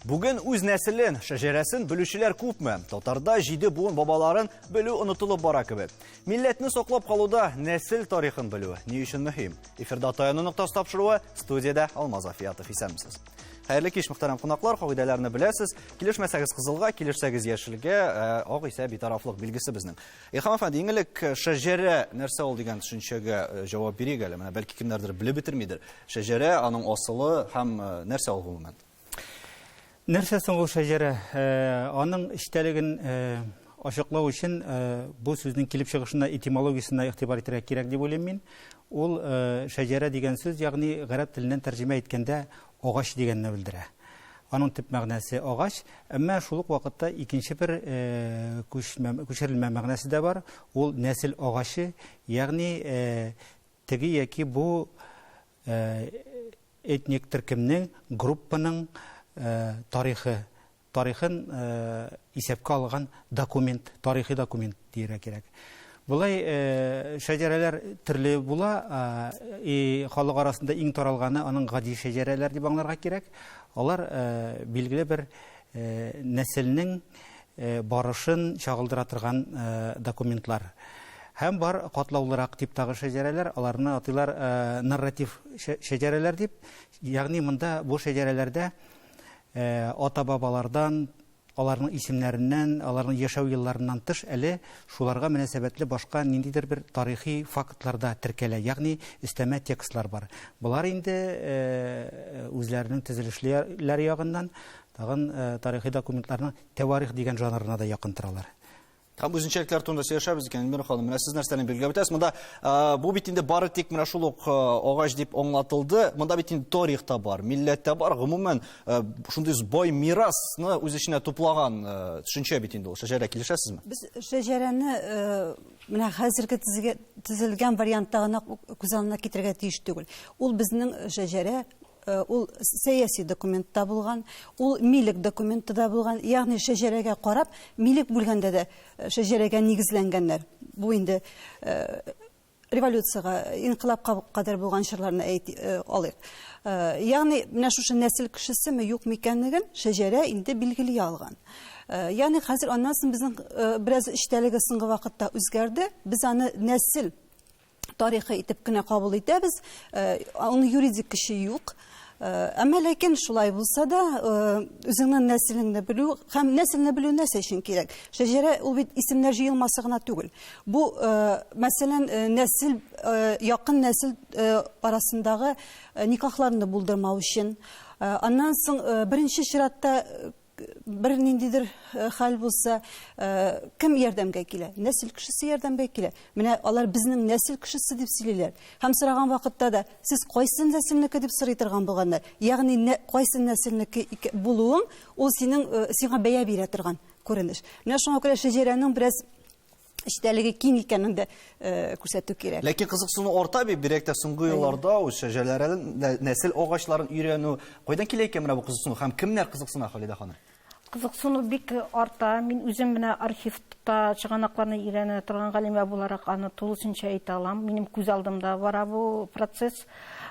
Бүген үз нәселен, шәҗәрәсен белүчеләр күпме? Татарда җиде буын бабаларын белү онытылып бара кебек. Милләтне саклап калуда нәсел тарихын белү ни өчен мөһим? Эфирда Таяну нуктасы тапшыруы, студияда Алмаз Афиятов. Исәнмесез. Хәерле кич, мөхтәрәм кунаклар, кагыйдәләрне беләсез. Килешмәсәгез кызылга, килешсәгез яшелгә, ак исә битарафлык билгесе безнең. Илһам әфәнди, иңелек шәҗәрә нәрсә ул дигән төшенчәгә җавап бирик әле. Менә бәлки кемнәрдер белеп бетермидер. Шәҗәрә, аның асылы һәм нәрсә ул гомумән? Нәрсә соң ул шәҗәрә? Аның эчтәлеген ачыклау өчен бу сүзнең килеп чыгышына, этимологиясына игътибар итәргә кирәк дип уйлыйм мин. Ул шәҗәрә дигән сүз, ягъни гарәп теленнән тәрҗемә иткәндә агач дигәнне белдерә. Аның төп мәгънәсе агач, әмма шул ук вакытта икенче бер күчерелмә мәгънәсе дә бар. Ул нәсел агачы, ягъни теге яки бу этник төркемнең, группаның тарихын исәпкә алган документ, тарихи документ дияргә кирәк. Булай шәҗәрәләр төрле була, халык арасында иң таралганы аның гади шәҗәрәләр дип аңларга кирәк. Алар билгеле бер нәселнең барышын чагылдыра торган документлар. Һәм бар катлаулырак типтагы шәҗәрәләр, аларны атыйлар нарратив шәҗәрәләр дип. Ягъни монда бу шәҗәрәләрдә ата-бабалардан, аларның исемнәреннән, аларның яшәү елларыннан тыш әле шуларга мөнәсәбәтле башка ниндидер бер тарихи фактларда теркәлә, ягъни өстәмә текстлар бар. Булар инде үзләренең төзелешләр ягыннан тагын тарихи документларның тәварих дигән жанрына да якын торалар. Һәм үзенчәлекләр турында сөйләшәбез икән, Эльмира ханым, менә сез нәрсәне билгеләп үтәсез. Монда бу бит инде бары тик менә шул ук агач дип аңлатылды. Монда бит инде тарихта бар, милләттә бар, гомумән шундый бай мирасны үз эченә туплаган төшенчә бит инде ул. Шәҗәрә килешәсезме? Без шәҗәрәне менә хәзерге төзелгән вариантта гына күз алдына китергә тиеш түгел. Ул безнең шәҗәрә, ул сәяси документта булган, ул милек документта булган, ягъни шәҗәрәгә карап, милек бүлгәндә дә шәҗәрәгә нигезләнгәннәр. Бу инде революцияга, инкыйлабка кадәр булган чорларны алыйк. Ягъни менә шушы нәсел кешесеме, юкмы икәнлеген шәҗәрә инде билгели алган. Ягъни хәзер аннан соң безнең бераз эчтәлеге соңгы вакытта үзгәрде. Без аны нәсел тарихы итеп кенә кабул итәбез. Аны юридик кеше юк. Әмма ләкин шулай булса да, үзеңнең нәселеңне белү һәм нәселне белү нәрсә өчен кирәк? Шәҗәрә ул бит исемнәр җыелмасы гына түгел. Бу, мәсәлән, нәсел, якын нәсел арасындагы никахларны булдырмау өчен. Аннан соң беренче чиратта бер ниндидер хәл булса, кем ярдәмгә килә? Нәсел кешесе ярдәмгә килә. Менә алар безнең нәсел кешесе дип сөйлиләр. Һәм сораган вакытта да сез кайсы нәселнеке дип сорый торган булганнар. Ягъни кайсы нәселнеке булуың, ул сиңа бәя бирә торган күренеш. Менә шуңа күрә шәҗәрәнең бераз эчтәлеге киң икәнен дә күрсәтү кирәк. Ләкин кызыксыну арта бит, бирәктә соңгы елларда ул шәҗәрәләрнең нәсел агачларын өйрәнү кайдан килә икән менә бу кызыксыну һәм кемнәр кызыксына, Халида ханым? Кызыксыну бик арта. Мин үзем менә архивта чыганакларны өйрәнә торган галимә буларак аны тулысынча әйтә алам. Минем күз алдымда бара бу процесс.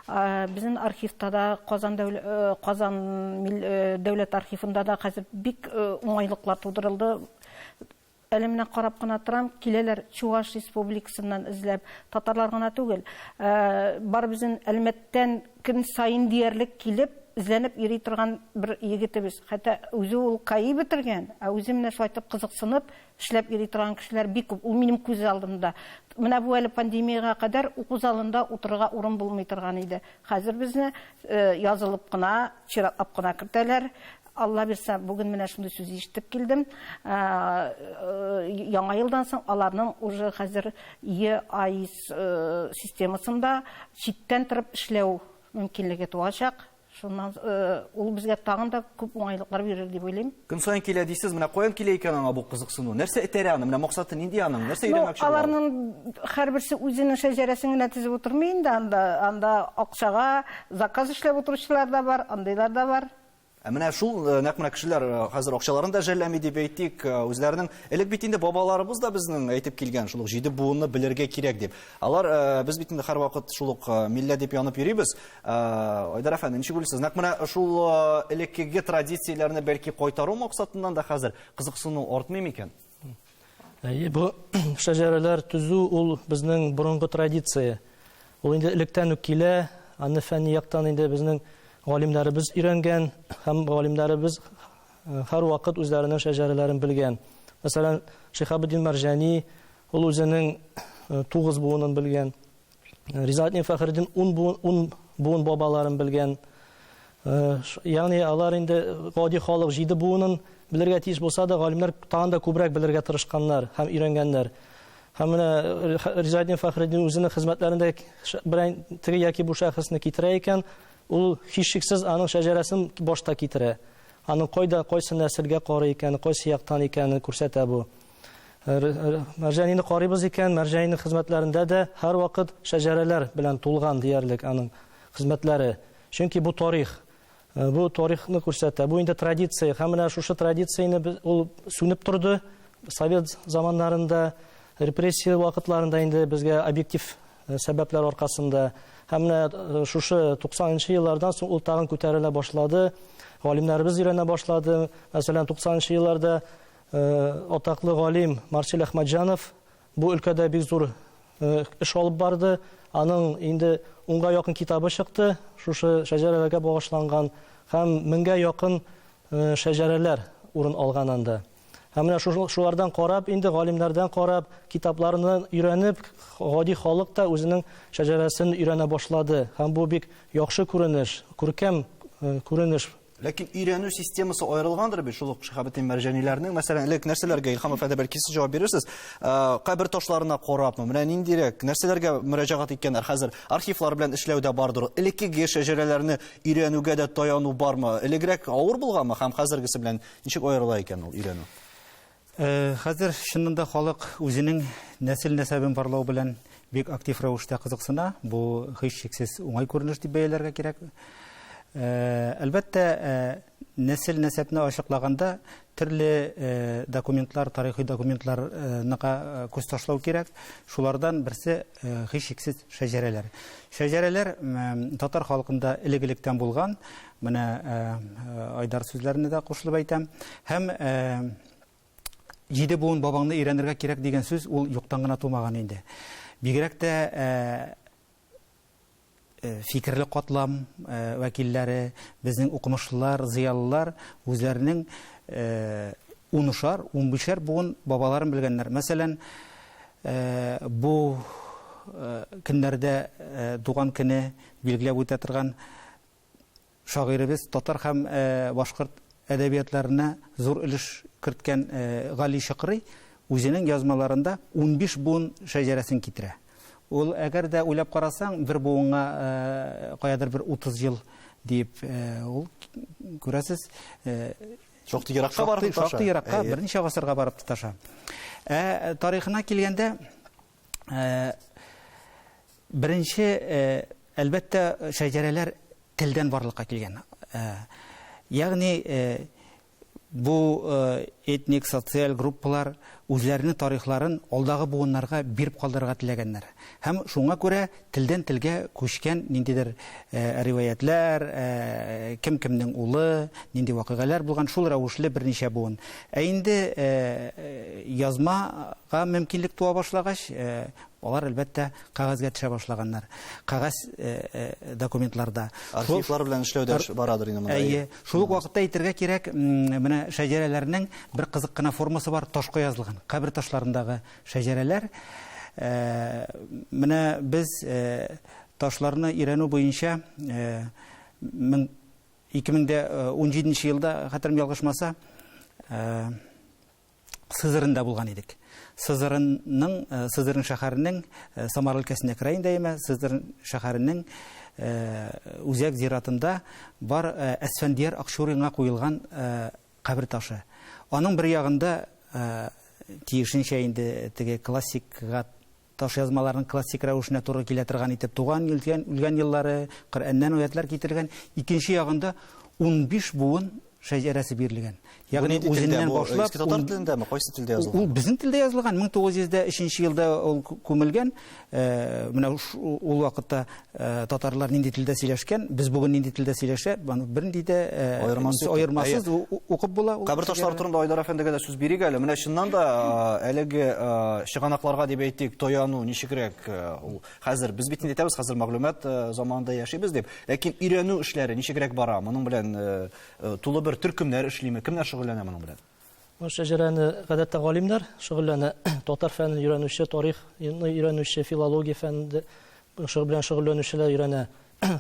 Безнең архивта да, Казан дәүләт архивында да хәзер бик уңайлыклар тудырылды. Әле менә карап кына торам, киләләр Чуаш Республикасыннан эзләп, татарлар гына түгел. Бар безнең Әлмәттән көн сайын диярлек килеп, эзләнеп йөри торган бер егетебез. Хәтта үзе ул КАИ бетергән, үзе менә шулай итеп кызыксынып эшләп йөри торган кешеләр бик күп. Ул минем күз алдымда. Менә бу әле пандемияга кадәр уку залында утырырга урын булмый торган иде. Хәзер безне язылып кына, чиратлап кына кертәләр. Алла бирсә, бүген менә шундый сүз ишетеп килдем. Яңа елдан соң аларның уже хәзер ЕАИС системасында читтән торып эшләү мөмкинлеге туачак. Шуннан ул безгә тагын да күп уңайлыклар бирер дип уйлыйм. Көн саен килә дисез, менә каян килә икән аңа бу кызыксыну? Нәрсә этәрә аны? Менә максаты нинди аның? Нәрсә өйрәнмәкче була? Аларның һәрберсе үзенең шәҗәрәсен генә тизеп утырмый инде, анда акчага заказ эшләп утыручылар да бар, андыйлар да бар. Менә шул нәкъ менә кешеләр хәзер акчаларын да жәлләми дип әйтик, үзләренең элек бит инде бабаларыбыз да безнең әйтеп килгән шул ук 7 буынны белергә кирәк дип. Алар без бит инде һәрвакыт шул ук милләт дип янып йөрибез. Айдар әфәнде, ничек уйлыйсыз? Нәкъ менә шул элеккеге традицияләрне бәлки кайтару максатыннан да хәзер кызыксыну артмый микән? Бу шәҗәрәләр төзү ул безнең борынгы традиция. Ул инде электән үк килә, аны фәнни яктан инде безнең галимнәребез өйрәнгән, һәм галимнәребез һәрвакыт үзләренең шәҗәрәләрен белгән. Мәсәлән, Шиһабеддин Марҗани ул үзенең 9 буынын белгән. Ризаэтдин Фәхреддин 10 буын бабаларын белгән. Ягъни алар инде гади халык 7 буынын белергә тиеш булса да, галимнәр тагын да күбрәк белергә тырышканнар һәм өйрәнгәннәр. Һәм менә Ризаэтдин Фәхреддин үзенең хезмәтләрендә берәй теге яки бу шәхесне китерә икән, ул һичшиксез аның шәҗәрәсен башта китерә. Аның кайсы нәселгә карый икән, кайсы яктан икәнен күрсәтә бу. Марҗанины карыйбыз икән, Марҗаниның хезмәтләрендә дә һәрвакыт шәҗәрәләр белән тулган диярлек аның хезмәтләре. Чөнки бу тарих. Бу тарихны күрсәтә. Бу инде традиция. Һәм менә шушы традицияны ул сүнеп торды. Совет заманнарында, репрессия вакытларында инде безгә объектив сәбәпләр аркасында. Һәм менә шушы 90-нчы еллардан соң ул тагын күтәрелә башлады. Галимнәребез өйрәнә башлады. Мәсәлән, 90-нчы елларда атаклы галим Марсель Әхмәтҗанов бу өлкәдә бик зур эш алып барды. Аның инде 10-га якын китабы чыкты, шушы шәҗәрәләргә багышланган, һәм 1000-гә якын шәҗәрәләр урын алган анда. Һәм менә шулардан карап, инде галимнәрдән карап, китапларны өйрәнеп, гади халык та үзенең шәҗәрәсен өйрәнә башлады. Һәм бу бик яхшы күренеш, күркәм күренеш. Ләкин өйрәнү системасы аерылгандыр бит шул ук Шиһабеддин Марҗаниләрнең. Мәсәлән, элек нәрсәләргә Илһам әфәнде бәлки сез җавап бирерсез. Кабер ташларына карапмы? Менә ниндирәк нәрсәләргә мөрәҗәгать иткәннәр? Хәзер архивлар белән эшләүдә бардыр. Элеккеге шәҗәрәләрне өйрәнүгә дә таяну бармы? Элегрәк авыр булганмы һәм хәзергесе белән ничек аерыла икән ул өйрәнү? Хәзер чынында халык үзенең нәсел-нәсәбен барлау белән бик актив рәвештә кызыксына. Бу һичшиксез уңай күренеш дип бәяләргә кирәк. Әлбәттә, нәсел-нәсәбне ачыклаганда төрле документлар, тарихи документларга күз ташлау кирәк. Шулардан берсе һичшиксез шәҗәрәләр. Шәҗәрәләр татар халкында элек-электән булган. Менә Айдар сүзләренә дә кушылып әйтәм. Һәм 7 буын бабаңны өйрәнергә кирәк дигән сүз ул юктан гына тумаган инде. Бигрәк тә фикерле катлам вәкилләре, безнең укымышлылар, зыялылар үзләренең 10-шар, 15-шар буын бабаларын белгәннәр. Мәсәлән, бу көннәрдә туган көне билгеләп үтә торган шагыйребез татар һәм башкорт әдәбиятларына зур өлеш керткән Гали Шыкрый үзенең язмаларында 15 буын шәҗәрәсен китерә. Ул әгәр дә уйлап карасаң, бер буынга каядыр бер 30 ел дип, ул күрәсез, шактый еракка барып тоташа. Шактый еракка, берничә гасырга барып тоташа. Тарихына килгәндә, беренче әлбәттә шәҗәрәләр телдән барлыкка килгән. Ягъни бу этник, социаль группалар үзләренең тарихларын алдагы буыннарга биреп калдырырга теләгәннәр. Һәм шуңа күрә телдән телгә күчкән ниндидер риваятләр, кем-кемнең улы, нинди вакыйгалар булган, шул рәвешле берничә буын. Инде язмага мөмкинлек туа башлагач, алар әлбәттә кагазга төшә башлаганнар. Кагаз документларда. Архивлар белән эшләүдә барадыр инде монда. Шул ук вакытта әйтергә кирәк, менә шәҗәрәләрнең бер кызык кына формасы бар, ташка язылган. Кабер ташларындагы шәҗәрәләр. Менә без ташларны өйрәнү буенча 2017 елда, хәтерем ялгышмаса, Сызырында булган идек. Сызырын шәһәренең Самар өлкәсенә керәйендә име, Сызыр шәһәренең үзәк зиратында бар Әсфәндияр Акчуринга куелган кабер ташы. Аның бер ягында тиешенчә инде теге классикка таш язмаларның классик рәвешенә туры килә торган итеп туган үлгән еллары, Коръәннән аятьләр китерелгән. Икенче ягында 15 буын шәҗәрәсе бирелгән. Ягъни үзеннән башлап Иске татар телендәме, кайсы телдә язылган? Ул безнең телдә язылган, 1903 елда ул күмелгән. Менә ул вакытта татарлар нинди телдә сөйләшкән, без бүген нинди телдә сөйләшә, бернинди дә аермасыз укып була. Кабер ташлары турында Айдар әфәндегә дә сүз бирик әле. Менә шуннан да әлеге чыганакларга дип әйтик, тояну ничегрәк ул хәзер без бит инде әйтәбез, хәзер мәгълүмат заманында яшибез дип. Ләкин өйрәнү эшләре ничегрәк бара? Моның белән тулы бер төркемнәр эшлиме? Кемнәр шөгыльләнә моның белән? Шәҗәрәне гадәттә галимнәр шөгыльләнә. Татар фәнен өйрәнүче, тарихны өйрәнүче, филология фәнендә белән шөгыльләнүчеләр өйрәнә.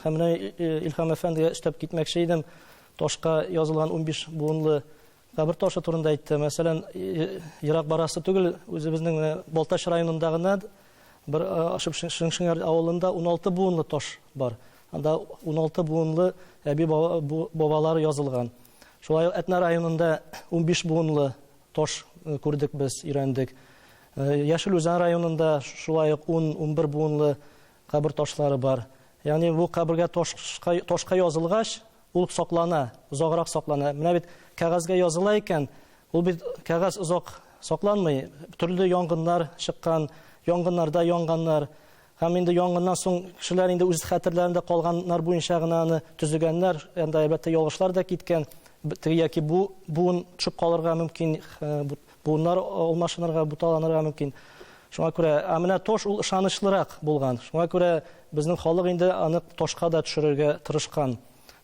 Һәм менә Илһам әфәндегә эштәп китмәкче идем. Ташка язылган 15 буынлы кабер ташы турында әйтте. Мәсәлән, ерак барасы түгел, үзебезнең Балтач районында гына бер Шыңшыңар авылында 16 буынлы таш бар. Анда 16 буынлы әби бабалары язылган. Шулай Әтнә районында 15 буынлы таш күрдек без, өйрәндек. Яшел Үзән районында шулай 10-11 буынлы кабер ташлары бар. Ягъни бу кабергә ташка язылгач, ул саклана, озаграк саклана. Менә бит кәгазьгә языла икән, ул бит кәгазь озак сакланмый. Төрле янгыннар чыккан, янгыннарда янганнар. Һәм инде янгыннан соң кешеләр инде үз хәтерләрендә калганнар буенча гына аны төзегәннәр, анда әлбәттә ялгышлар да киткән. Яки буын төшеп калырга мөмкин, буыннар алмашынырга, буталанырга мөмкин. Шуңа күрә, менә таш ул ышанычлырак булган. Шуңа күрә безнең халык инде аны ташка да төшерергә тырышкан.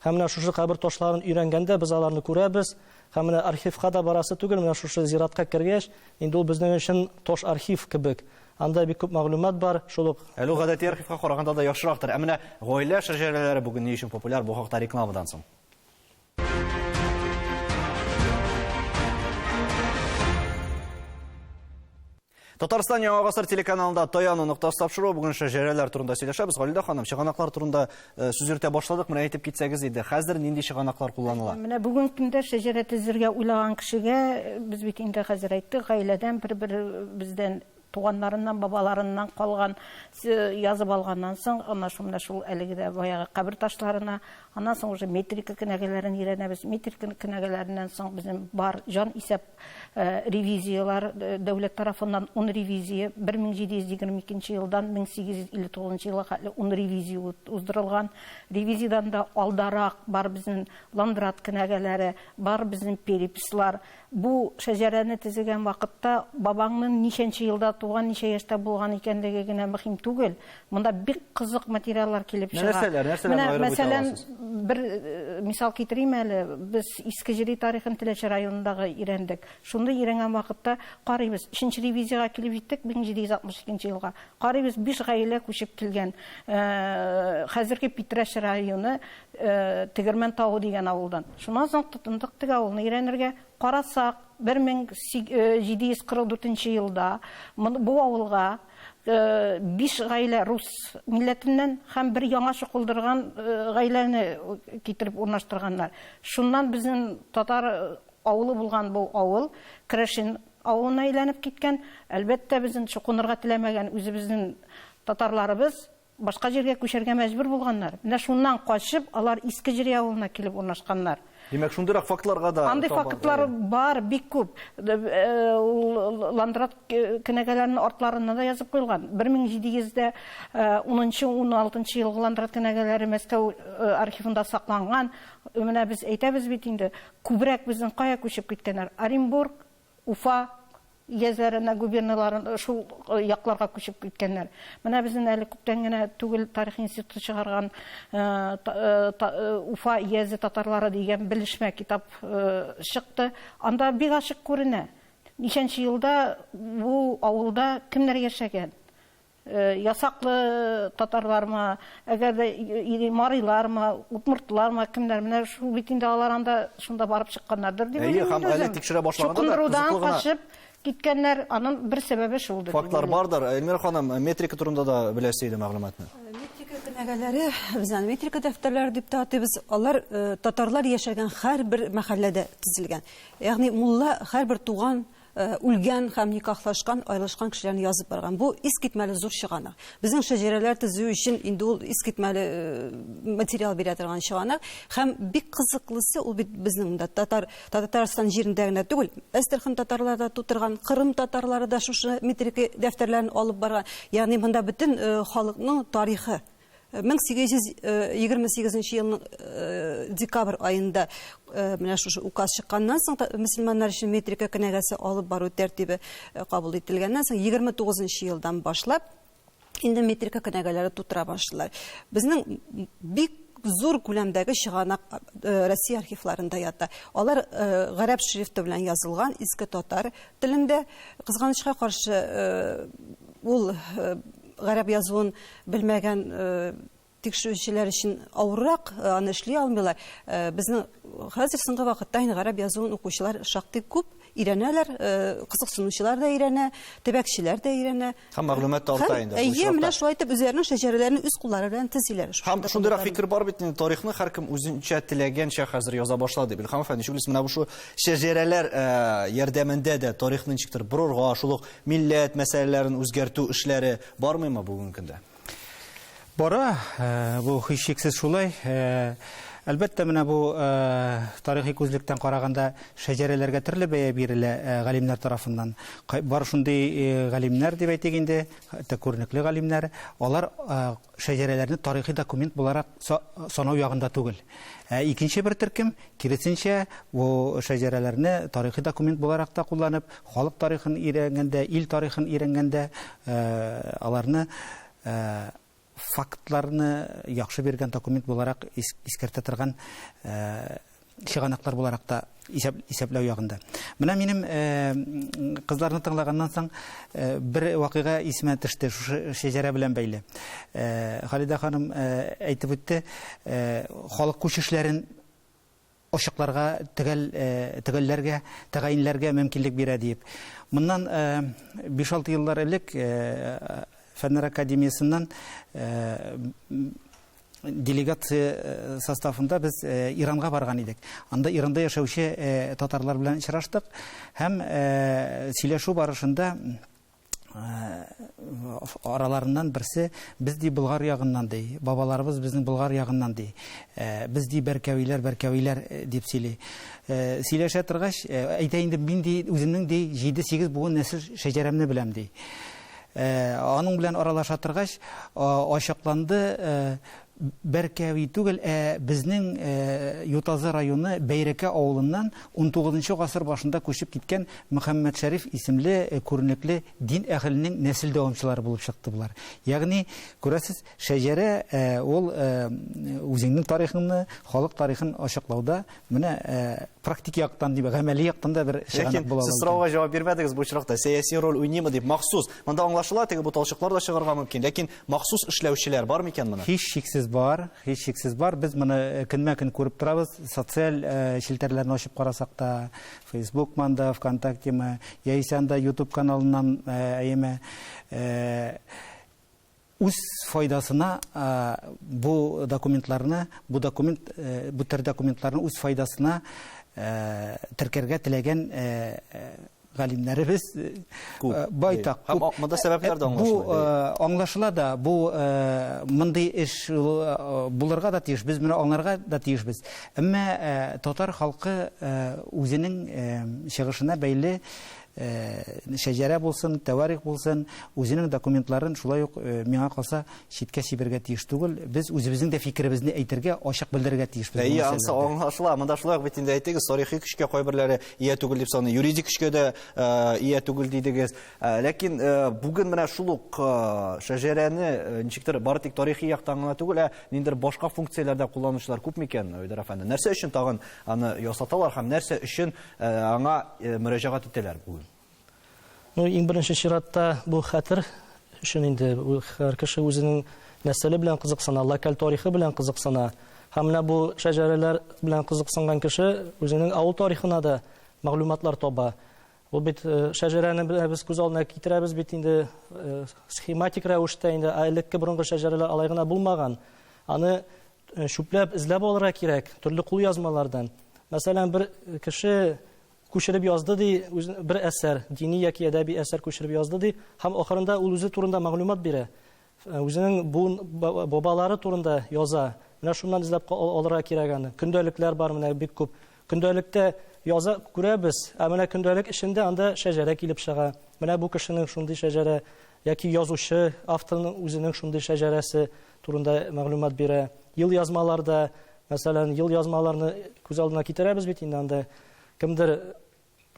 Һәм менә шушы кабер ташларын өйрәнгәндә без аларны күрәбез. Һәм менә архивка да барасы түгел, менә шушы зиратка кергәч, инде ул безнең өчен таш архив кебек. Анда бик күп мәгълүмат бар, шул ук. Әле гадәти архивка караганда да яхшырактыр. Менә гаилә шәҗәрәләре бүген ни өчен популяр? Бу хакта рекламадан соң. Татарстан Яңа гасыр телеканалында Тояну нуктасы тапшыру бүген шәҗәрәләр турында сөйләшәбез. Галидә ханым, чыганаклар турында сүз йөртә башладык. Менә әйтеп китсәгез иде. Хәзер нинди чыганаклар кулланыла? Менә бүгенге көндә шәҗәрә төзергә уйлаган кешегә без бит инде хәзер әйттек, гаиләдән бер бездән туганнарыннан, бабаларыннан калган язып алганнан соң, ана шул әлегедә баягы кабер ташларына, аннан соң уже метрика кенәгәләрен өйрәнәбез. Метрика кенәгәләреннән соң безнең бар җан исәп ревизиялар, дәүләт тарафыннан 10 ревизия, 1722 елдан 1859 елга хәтле 10 ревизия уздырылган. Ревизиядан да алдарак бар безнең Ландрат кенәгәләре, бар безнең перепислар. Бу шәҗәрәне төзегән вакытта бабаңның ничәнче елда туган, ничә яшьтә булган икәнлеге генә мөһим түгел. Монда бик кызык материаллар килеп чыга. Мәсәлән, бер мисал китерим әле. Без Иске тарихын Теләче районындагы өйрәндек. Шунда өйрәнгән вакытта карыйбыз, 3нче ревизиягә килеп җиттек 1762 елга. Карыйбыз 5 гаилә күчеп килгән. Хәзерге Питрәш районы Тегермән тауы дигән авылдан. Шуннан соң тотындык теге авылны өйрәнергә. Карасак, 1744 елда бу авылга 5 гаилә рус милләтеннән һәм бер яңаша кулдырган гаиләне китереп урнаштырганнар. Шуннан безнең татар авылы булган бу авыл Крашин авылына әйләнеп киткән. Әлбәттә безнең чукынырга теләмәгән үзебезнең татарларыбыз башка җиргә күчәргә мәҗбүр булганнар. Менә шуннан качып, алар Иске авылына килеп урнашканнар. Димәк, шундыйрак фактларга да... Андый фактлар бар, бик күп. Ландрат кенәгәләренең артларына да язып куелган. 1710-16 елгы Ландрат кенәгәләре Мәскәү архивында сакланган. Менә без әйтәбез бит инде, күбрәк безнең кая күчеп киткәннәр? Оренбург, Уфа, Язәренә губерналарын шул якларга күчеп киткәннәр. Менә безнең әле күптән генә түгел тарих институты чыгарган Уфа Язы татарлары дигән белешмә китап чыкты. Анда бик ачык күренә. Ничәнче елда бу авылда кемнәр яшәгән? Ясаклы татарлармы, әгәр дә марыйлармы, утмуртлармы, кемнәр? Менә шул бит инде алар анда шунда барып чыкканнардыр дип уйлыйм. Һәм әле тикшерә башлаганда да кызыклыгына киткәннәр, аның бер сәбәбе шулдыр. Фактлар бардыр. Эльмира ханым, метрика турында да беләсе иде мәгълүматны. Метрика кенәгәләре, безнең метрика дәфтәрләре дип татыбыз, алар татарлар яшәгән һәрбер мәхәлләдә төзелгән. Ягъни мулла һәрбер туган үлгән һәм никахлашкан, айлашкан кешеләрне язып барган. Бу искитмәле зур чыганак. Безнең шәҗәрәләр төзү өчен инде ул искитмәле материал бирә торган чыганак. Һәм бик кызыклысы ул бит безнең дә Татарстан җирендә генә түгел, Әстерхан татарлары да тутырган, Кырым татарлары да шушы метрика дәфтәрләрен алып барган. Ягъни монда бөтен халыкның тарихы 1828 елның декабрь айында менә шушы указ чыкканнан соң мөселманнар өчен метрика кенәгәсе алып бару тәртибе кабул ителгәннән соң 29 елдан башлап инде метрика кенәгәләре тутыра башлыйлар. Безнең бик зур күләмдәге чыганак Россия архивларында ята. Алар гарәп шрифты белән язылган, иске татар телендә. Кызганычка каршы ул гарәп язуын белмәгән тикшерүчеләр өчен авыррак аны эшли алмыйлар. Безнең хәзер соңгы вакытта инде гарәп язуын укучылар шактый күп өйрәнәләр, кызыксынучылар да өйрәнә, төбәкчеләр да өйрәнә. Һәм мәгълүмат та алта инде. Менә шулай итеп үзләренең шәҗәрәләрен үз куллары белән төзиләр. Һәм шундыйрак фикер бар бит, тарихны һәркем үзенчә теләгәнчә хәзер яза башлады. Илһам әфәнде, шулай менә бу шәҗәрәләр ярдәмендә дә тарихны ничектер борырга, шул ук милләт мәсьәләләрен үзгәртү эшләре бармыймы бүгенге көндә? Бара, бу һичшиксез шулай. Әлбәттә, менә бу тарихи күзлектән караганда шәҗәрәләргә төрле бәя бирелә галимнәр тарафыннан. Бар шундый галимнәр дип әйтик инде, хәтта күренекле галимнәр, алар шәҗәрәләрне тарихи документ буларак санау ягында түгел. Икенче бер төркем, киресенчә, бу шәҗәрәләрне тарихи документ буларак та кулланып, халык тарихын өйрәнгәндә, ил тарихын өйрәнгәндә, аларны фактларны яхшы биргән документ буларак искәртә торган чыганаклар буларак та исәпләү ягында. Менә минем кызларны тыңлаганнан соң бер вакыйга исемә төште шушы шәҗәрә белән бәйле. Халида ханым әйтеп үтте, халык күчешләрен ошакларга, төгәлләргә, тәгаенләргә мөмкинлек бирә дип. Моннан 5-6 еллар элек Фәннәр академиясыннан делегация составында без Иранга барган идек. Анда Иранда яшәүче татарлар белән очраштык һәм сөйләшү барышында араларыннан берсе без ди Болгар ягыннан ди, бабаларыбыз безнең Болгар ягыннан ди. Без ди бәркәвиләр дип сөйли. Сөйләшә торгач, әйтә инде мин ди үземнең ди 7-8 буын нәсел шәҗәрәмне беләм ди. Аның белән аралаша торгач, ачыкланды, Бәркәви түгел, безнең Ютазы районы Бәйрәкә авылыннан 19-нчы гасыр башында күчеп киткән Мөхәммәд Шәриф исемле күренекле дин әһленең нәсел дәвамчылары булып чыкты булар. Ягъни, күрәсез, шәҗәрә ул үзенең тарихын, халык тарихын ачыклауда менә практик яктан дип, гамәли яктан да бер чыганак була. Сез сорауга җавап бирмәдегез бу очракта. Сәяси роль уйныймы дип махсус. Монда аңлашыла, теге буталчыклар да чыгарга мөмкин, ләкин махсус эшләүчеләр бар микән моны? Һичшиксез бар. Без моны көнмә-көн күреп торабыз. Социаль челтәрләрне ачып карасак та, Facebook манда, ВКонтакте ма, яисә анда YouTube каналыннан үз файдасына бу төр документларны үз файдасына теркәргә теләгән галимнәребез байтак. Монда сәбәпләр дә аңлашыла. Бу аңлашыла да, бу мондый эш булырга да тиеш, без моны аңларга да тиешбез. Әмма татар халкы үзенең чыгышына бәйле шәҗәрә булсын, тәварих булсын, үзенең документларын шулай ук миңа калса читкә сибергә тиеш түгел. Без үзебезнең дә фикеребезне әйтергә, ачык белдерергә тиешбез. Аңлашыла. Монда шулай ук бит инде әйтегез, тарихи көчкә кайберләре ия түгел дип саный, юридик көчкә дә ия түгел дидегез. Ләкин бүген менә шул ук шәҗәрәне ничектер бары тик тарихи яктан гына түгел, ниндидер башка функцияләрдә кулланучылар күп микән, Айдар әфәнде? Нәрсә өчен тагын аны ясаталар һәм нәрсә өчен аңа мөрәҗәгать итәләр бүген? Иң беренче чиратта бу хәтер өчен инде һәр кеше үзенең нәселе белән кызыксына, локаль тарихы белән кызыксына. Һәм менә бу шәҗәрәләр белән кызыксынган кеше үзенең авыл тарихына да мәгълүматлар таба. Ул бит шәҗәрәне без күз алдына китерәбез бит инде схематик рәвештә инде элекке борынгы шәҗәрәләр алай гына булмаган. Аны шүпләп, эзләп алырга кирәк, төрле кулъязмалардан. Мәсәлән, бер кеше күчереп язды ди, бер әсәр, дини яки әдәби әсәр күчереп язды ди, һәм ахырында ул үзе турында мәгълүмат бирә. Үзенең бабалары турында яза. Менә шуннан эзләп алырга кирәк аны. Көндәлекләр бар менә бик күп. Көндәлектә яза күрәбез, ә менә көндәлек эчендә анда шәҗәрә килеп чыга. Менә бу кешенең шундый шәҗәрә яки язучы авторның үзенең шундый шәҗәрәсе турында мәгълүмат бирә. Ел язмаларда, мәсәлән, ел язмаларны күз алдына китерәбез бит инде анда кемдер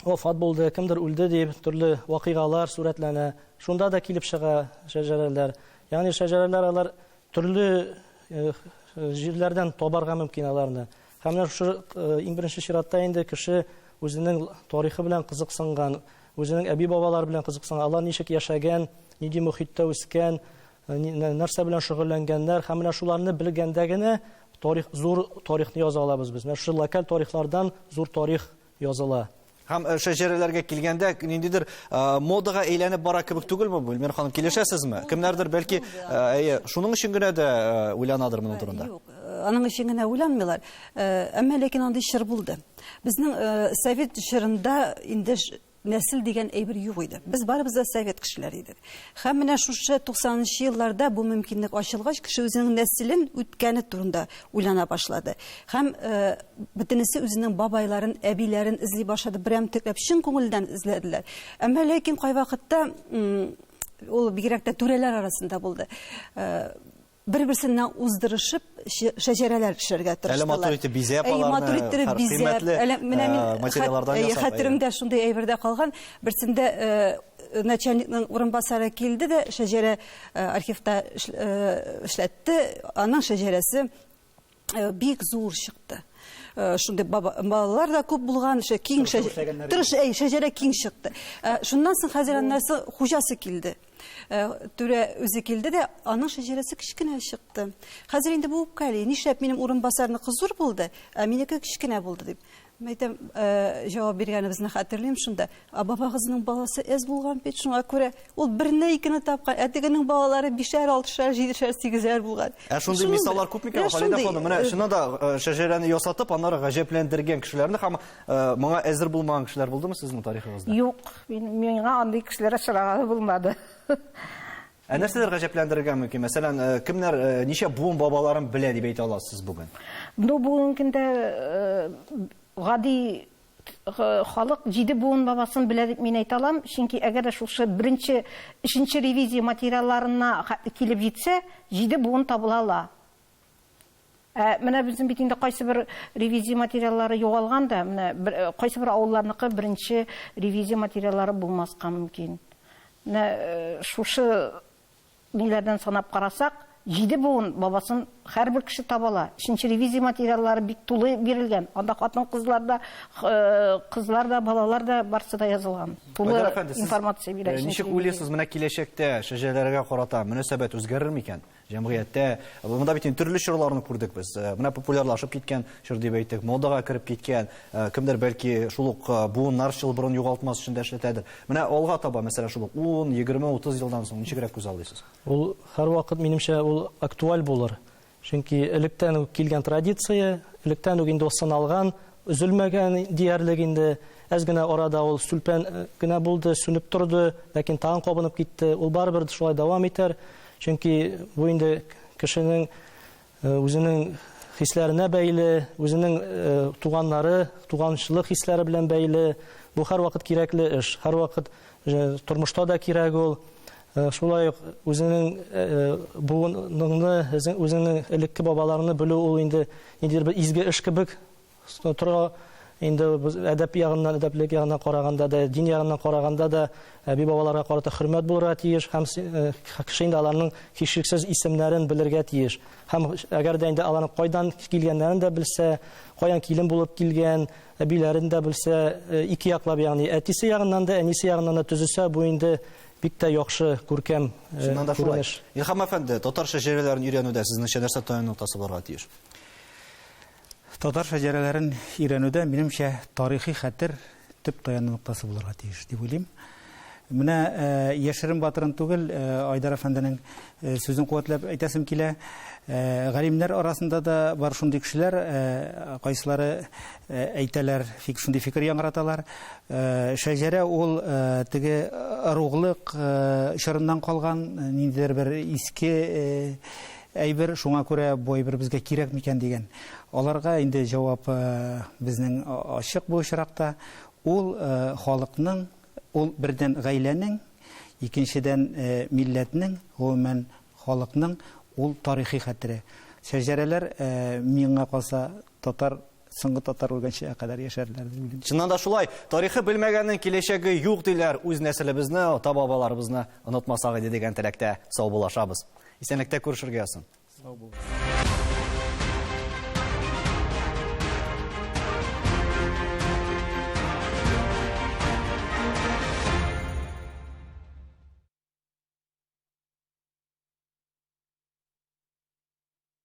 вафат булды, кемдер үлде дип төрле вакыйгалар сурәтләнә. Шунда да килеп чыга шәҗәрәләр. Ягъни шәҗәрәләр алар төрле җирләрдән табарга мөмкин аларны. Һәм менә шушы иң беренче чиратта инде кеше үзенең тарихы белән кызыксынган, үзенең әби-бабалар белән кызыксынган, алар ничек яшәгән, нинди мөхиттә үскән, нәрсә белән шөгыльләнгәннәр, һәм менә шуларны белгәндә генә зур тарихны яза алабыз без. Менә шушы локаль тарихлардан зур тарих языла. Һәм шәҗәрәләргә килгәндә ниндидер модага әйләнеп бара кебек түгелме бу? Эльмира ханым, килешәсезме? Кемнәрдер бәлки шуның өчен генә дә уйланадыр моның турында. Юк, аның өчен генә уйланмыйлар. Әмма ләкин андый чор булды. Безнең совет чорында инде нәсел дигән әйбер юк иде. Без барыбыз да совет кешеләре идек. Һәм менә шушы 90-нчы елларда бу мөмкинлек ачылгач, кеше үзенең нәселен үткәне турында уйлана башлады. Һәм бөтенесе үзенең бабайларын, әбиләрен эзли башлады, берәм төкләп чын күңелдән эзләделәр. Әмма ләкин кай вакытта ул бигрәк тә түрәләр арасында булды. Бер-берсеннән уздырышып шәҗәрәләр төшәргә тырыштылар. Әле матур бизәп материаллардан ясап. Хәтеремдә шундый әйбердә калган. Берсендә начальникның урынбасары килде дә шәҗәрә архивта эшләтте. Аның шәҗәрәсе бик зур чыкты. Шундый балалар да күп булган, киң шәҗәрә киң чыкты. Шуннан соң хәзер аннасы хуҗасы килде. Түрә үзе килде дә, аның шәҗәрәсе кичкенә чыкты. Хәзер инде бу үпкәли, нишләп минем урынбасарныкы зур булды, ә минеке кичкенә булды дип. Мәйтәм, җавап биргәнебезне хәтерлим шунда. Бабагызның баласы әз булган бит, шуңа күрә ул берне икене тапкан, ә тегенең балалары 5-6, 7-7, 8 булган. Ә шундый мисаллар күп микән? Халида ханым, менә шуны да шәҗәрәне ясатып, аннары гаҗәпләндергән кешеләрне һәм моңа әзер булмаган кешеләр булдымы сезнең тарихыгызда? Юк, миңа андый кешеләр очраганы булмады. Ә нәрсәләр гаҗәпләндерергә мөмкин? Мәсәлән, кемнәр ничә буын бабаларын белә дип әйтә аласыз бүген? Ну, бүген көндә гади халык 7 буын бабасын белә дип мин әйтә алам, чөнки әгәр шушы беренче, 3нче ревизия материалларына килеп җитсә, 7 буын табыла ала. Менә безнең бит инде кайсы бер ревизия материаллары югалган да, менә кайсы бер авылларныкы беренче ревизия материаллары булмаска мөмкин. Менә шушы ниләрдән санап карасак, 7 буын бабасын һәрбер кеше табала. 3нче ревизия материаллары бик тулы бирелгән. Анда хатын-кызлар да, балалар да барсы да язылган. Тулы информация бирә. Ничек уйлыйсыз, менә киләчәктә шәҗәрәләргә карата мөнәсәбәт үзгәрер микән? Җәмгыятьтә монда бит төрле чорларны күрдек без. Менә популярлашып киткән, шур дип әйтик, модага кереп киткән, кемдер бәлки шул ук буыннар чыл борын югалтмас өчен дә эшләтәдер. Менә алга таба, мәсәлән, шул 10, 20, 30 елдан соң ничегрәк күз алдыйсыз? Ул һәрвакыт минемчә ул актуаль булыр. Чөнки электән үк килгән традиция, электән үк инде саналган, үзелмәгән диярлек инде. Әз генә арада ул сүлпән генә булды, сүнеп торды, ләкин тагын кабынып китте. Ул барыбер шулай дәвам итәр. Чөнки бу инде кешенең үзенең хисләренә бәйле, үзенең туганнары, туганчылык хисләре белән бәйле. Бу һәрвакыт кирәкле эш, һәрвакыт тормышта да кирәк ул. Шулай ук үзенең буынны, үзенең элекке бабаларны белү ул инде ниндидер бер изге эш кебек тора. Инде әдәп ягыннан, әдәплек ягыннан караганда да, дин ягыннан караганда да әби-бабаларга карата хөрмәт булырга тиеш, һәм кеше инде аларның һичшиксез исемнәрен белергә тиеш. Һәм әгәр дә инде аларның кайдан килгәннәрен дә белсә, каян килен булып килгән, әбиләрен дә белсә, ике яклап, ягъни әтисе ягыннан да, әнисе ягыннан да төзесә, бу инде бик тә яхшы, күркәм күренеш. Илһам әфәнде, татар шәҗәрәләрен өйрәнүдә сезнеңчә нәрсә таян ноктасы булырга тиеш? Татар шәҗәрәләрен өйрәнүдә минемчә тарихи хәтер төп таян ноктасы булырга тиеш дип уйлыйм. Менә яшерен батырын түгел, Айдар әфәнденең сүзен куәтләп әйтәсем килә. Галимнәр арасында да бар шундый кешеләр, кайсылары әйтәләр, шундый фикер яңгыраталар. Шәҗәрә ул теге руглык чорыннан калган ниндидер бер иске әйбер, шуңа күрә бу әйбер безгә кирәк микән дигән. Аларга инде җавап безнең ачык бу очракта. Ул халыкның, ул бердән гаиләнең, икенчедән милләтнең, гомумән халыкның ул тарихи хәтере. Шәҗәрәләр миңа калса соңгы татар үлгәнчә кадәр яшәрләр. Чыннан да шулай, тарихы белмәгәннең киләчәге юк диләр, үз нәселебезне, ата-бабаларыбызны онытмасак иде дигән теләктә сау булашабыз. Исәнлектә күрешергә ясын. Сау булыгыз.